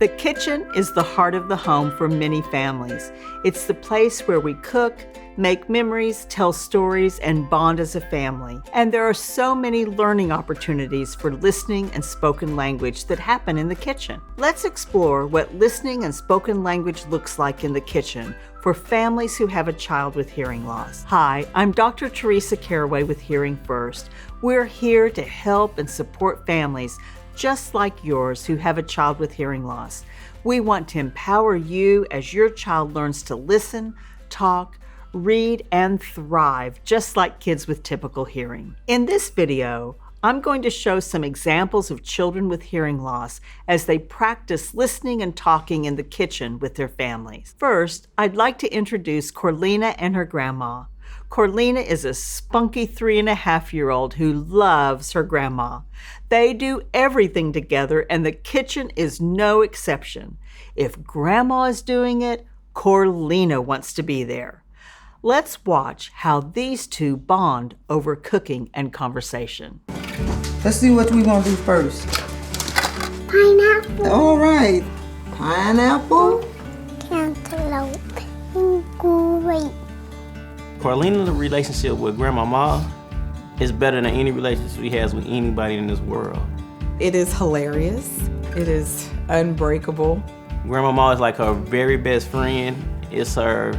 The kitchen is the heart of the home for many families. It's the place where we cook, make memories, tell stories, and bond as a family. And there are so many learning opportunities for listening and spoken language that happen in the kitchen. Let's explore what listening and spoken language looks like in the kitchen for families who have a child with hearing loss. Hi, I'm Dr. Teresa Caraway with Hearing First. We're here to help and support families just like yours who have a child with hearing loss. We want to empower you as your child learns to listen, talk, read, and thrive just like kids with typical hearing. In this video, I'm going to show some examples of children with hearing loss as they practice listening and talking in the kitchen with their families. First, I'd like to introduce Corlina and her grandma. Corlina is a spunky 3.5-year-old who loves her grandma. They do everything together and the kitchen is no exception. If grandma is doing it, Corlina wants to be there. Let's watch how these two bond over cooking and conversation. Let's see what we want to do first. Pineapple. All right. Pineapple. Cantaloupe. Grape. Corlina's relationship with Grandma Ma is better than any relationship she has with anybody in this world. It is hilarious. It is unbreakable. Grandma Ma is like her very best friend. It's her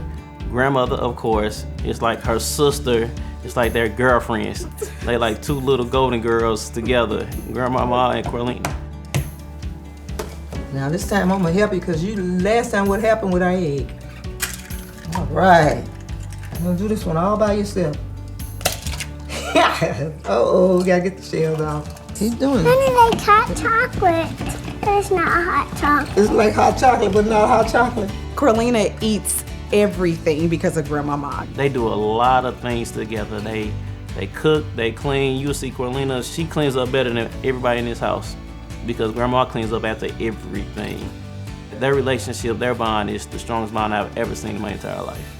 grandmother, of course. It's like her sister. It's like they're girlfriends. They like two little golden girls together, Grandma Ma and Corlina. Now this time I'm gonna help you because last time what happened with our egg. All right. I'm gonna do this one all by yourself. Uh-oh, gotta get the shells off. He's doing it. Kind of like hot chocolate. It's not hot chocolate. It's like hot chocolate, but not hot chocolate. Corlina eats everything because of Grandma Ma. They do a lot of things together. They cook, they clean. You'll see Corlina, she cleans up better than everybody in this house because Grandma cleans up after everything. Their relationship, their bond is the strongest bond I've ever seen in my entire life.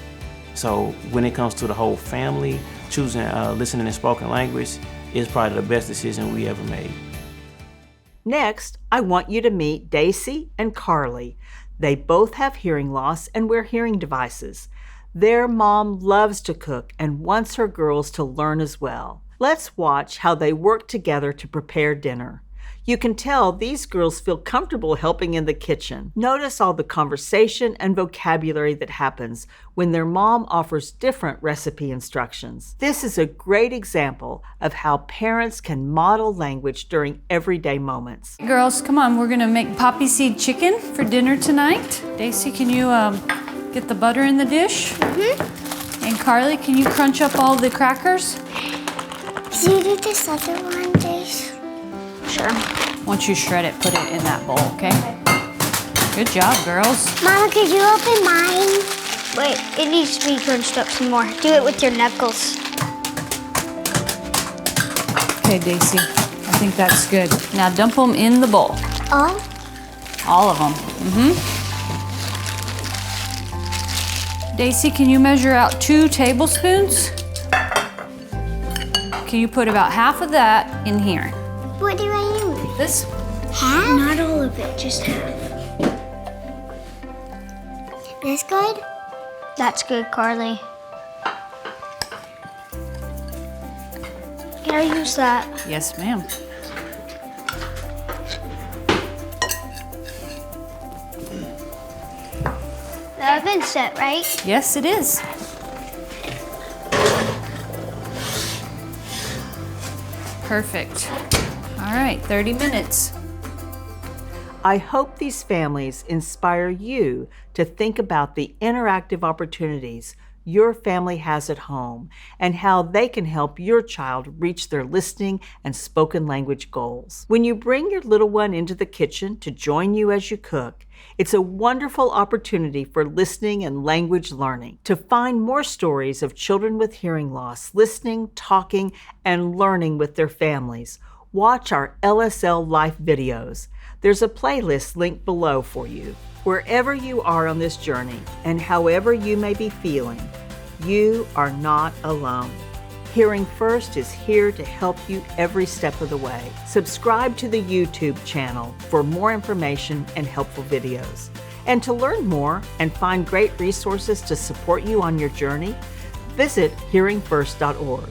So when it comes to the whole family, choosing listening and spoken language is probably the best decision we ever made. Next, I want you to meet Daisy and Carly. They both have hearing loss and wear hearing devices. Their mom loves to cook and wants her girls to learn as well. Let's watch how they work together to prepare dinner. You can tell these girls feel comfortable helping in the kitchen. Notice all the conversation and vocabulary that happens when their mom offers different recipe instructions. This is a great example of how parents can model language during everyday moments. Girls, come on, we're gonna make poppy seed chicken for dinner tonight. Daisy, can you get the butter in the dish? Mm-hmm. And Carly, can you crunch up all the crackers? Can you do this other one, Daisy? Sure. Once you shred it, put it in that bowl, okay? Good job, girls. Mama, could you open mine? Wait, it needs to be crunched up some more. Do it with your knuckles. Okay, Daisy, I think that's good. Now dump them in the bowl. All? All of them. Daisy, can you measure out 2 tablespoons? Can you put about half of that in here? What do I use? This? Half? Not all of it, just half. This good? That's good, Carly. Can I use that? Yes, ma'am. The oven's set, right? Yes, it is. Perfect. All right, 30 minutes. I hope these families inspire you to think about the interactive opportunities your family has at home and how they can help your child reach their listening and spoken language goals. When you bring your little one into the kitchen to join you as you cook, it's a wonderful opportunity for listening and language learning. To find more stories of children with hearing loss, listening, talking, and learning with their families, watch our LSL Life videos. There's a playlist linked below for you. Wherever you are on this journey and however you may be feeling, you are not alone. Hearing First is here to help you every step of the way. Subscribe to the YouTube channel for more information and helpful videos. And to learn more and find great resources to support you on your journey, visit hearingfirst.org.